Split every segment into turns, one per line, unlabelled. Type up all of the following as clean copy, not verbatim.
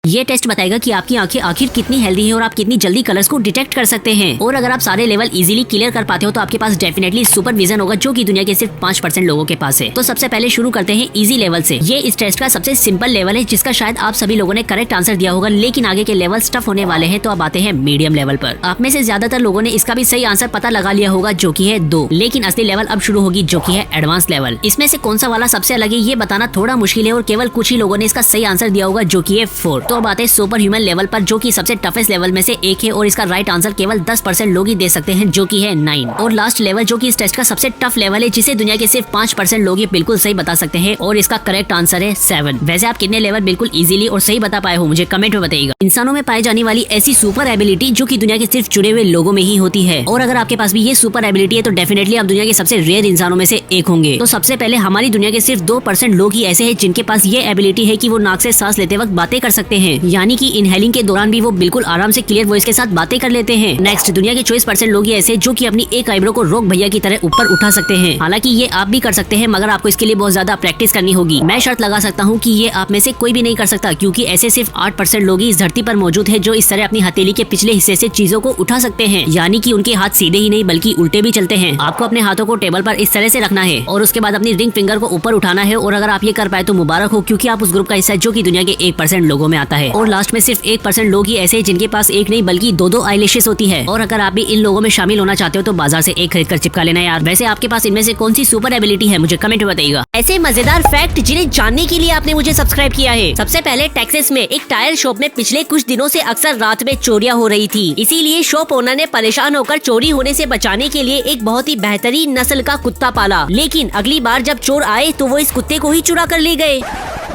ये टेस्ट बताएगा कि आपकी आंखें आखिर कितनी हेल्दी है और आप कितनी जल्दी कलर्स को डिटेक्ट कर सकते हैं। और अगर आप सारे लेवल इजीली क्लियर कर पाते हो तो आपके पास डेफिनेटली सुपर विजन होगा, जो कि दुनिया के सिर्फ 5% लोगों के पास है। तो सबसे पहले शुरू करते हैं इजी लेवल से। ये इस टेस्ट का सबसे सिंपल लेवल है, जिसका शायद आप सभी लोगों ने करेक्ट आंसर दिया होगा, लेकिन आगे के लेवल टफ होने वाले हैं। तो अब आते हैं मीडियम लेवल पर। आप में से ज्यादातर लोगों ने इसका भी सही आंसर पता लगा लिया होगा, जो कि है 2। लेकिन असली लेवल अब शुरू होगी, जो कि है एडवांस लेवल। इसमें से कौन सा वाला सबसे अलग है ये बताना थोड़ा मुश्किल है और केवल कुछ ही लोगों ने इसका सही आंसर दिया होगा, जो कि है 4। तो अब आते हैं सुपर ह्यूमन लेवल पर, जो कि सबसे टफेस्ट लेवल में से एक है और इसका राइट आंसर केवल 10% लोग ही दे सकते हैं, जो कि है 9। और लास्ट लेवल जो कि इस टेस्ट का सबसे टफ लेवल है, जिसे दुनिया के सिर्फ 5% लोग ही बिल्कुल सही बता सकते हैं, और इसका करेक्ट आंसर है 7। वैसे आप कितने लेवल बिल्कुल इजीली और सही बता पाए हो मुझे कमेंट में बताइएगा। इंसानों में पाई जाने वाली ऐसी सुपर एबिलिटी जो कि दुनिया के सिर्फ चुने हुए लोगों में ही होती है, और अगर आपके पास भी ये सुपर एबिलिटी है तो डेफिनेटली आप दुनिया के सबसे रेयर इंसानों में से एक होंगे। तो सबसे पहले हमारी दुनिया के सिर्फ 2% लोग ही ऐसे हैं जिनके पास ये एबिलिटी है कि वो नाक से सांस लेते वक्त बातें कर सकते हैं, यानी कि इनहेलिंग के दौरान भी वो बिल्कुल आराम से क्लियर वॉइस के साथ बातें कर लेते हैं। नेक्स्ट, दुनिया के 24% लोग ही ऐसे जो कि अपनी एक आईब्रो को रोक भैया की तरह ऊपर उठा सकते हैं। हालांकि ये आप भी कर सकते हैं, मगर आपको इसके लिए बहुत ज्यादा प्रैक्टिस करनी होगी। मैं शर्त लगा सकता हूँ कि ये आप में से कोई भी नहीं कर सकता, क्योंकि ऐसे सिर्फ 8% लोग ही इस धरती पर मौजूद है जो इस तरह अपनी हथेली के पिछले हिस्से से चीजों को उठा सकते हैं, यानी कि उनके हाथ सीधे ही नहीं बल्कि उल्टे भी चलते हैं। आपको अपने हाथों को टेबल पर इस तरह से रखना है और उसके बाद अपनी रिंग फिंगर को ऊपर उठाना है, और अगर आप ये कर पाए तो मुबारक हो, क्योंकि आप उस ग्रुप का हिस्सा है जो कि दुनिया के 1% लोगों में आता है। और लास्ट में सिर्फ 1% लोग ही ऐसे हैं जिनके पास एक नहीं बल्कि 2 आईलैशेस होती है, और अगर आप भी इन लोगों में शामिल होना चाहते हो तो बाजार से एक खरीद कर चिपका लेना यार। वैसे आपके पास इनमें से कौन सी सुपर एबिलिटी है मुझे कमेंट में बताइएगा। ऐसे मजेदार फैक्ट जिन्हें जानने के लिए आपने मुझे सब्सक्राइब किया है। सबसे पहले टेक्सास में एक टायर शॉप में पिछले कुछ दिनों से अक्सर रात में चोरियां हो रही थी, इसीलिए शॉप ओनर ने परेशान होकर चोरी होने से बचाने के लिए एक बहुत ही बेहतरीन नस्ल का कुत्ता पाला। लेकिन अगली बार जब चोर आए तो वो इस कुत्ते को ही चुरा कर ले गए।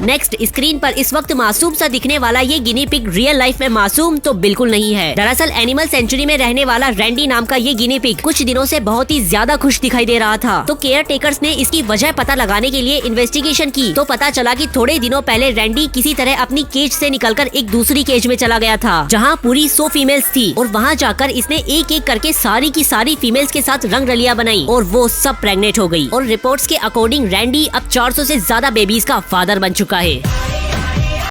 नेक्स्ट, स्क्रीन पर इस वक्त मासूम सा दिखने वाला ये गिनी पिग रियल लाइफ में मासूम तो बिल्कुल नहीं है। दरअसल एनिमल सेंचुरी में रहने वाला रैंडी नाम का ये गिनी पिग कुछ दिनों से बहुत ही ज्यादा खुश दिखाई दे रहा था। तो केयर टेकर्स ने इसकी वजह पता लगाने के लिए इन्वेस्टिगेशन की, तो पता चला कि थोड़े दिनों पहले रैंडी किसी तरह अपनी केज से निकलकर एक दूसरी केज में चला गया था, जहाँ पूरी 100 फीमेल्स थी, और वहाँ जाकर इसने एक एक करके सारी की सारी फीमेल्स के साथ रंग रलियां बनाई और वो सब प्रेग्नेंट हो गई। और रिपोर्ट्स के अकॉर्डिंग रैंडी अब 400 से ज्यादा बेबीज का फादर बन चुका है।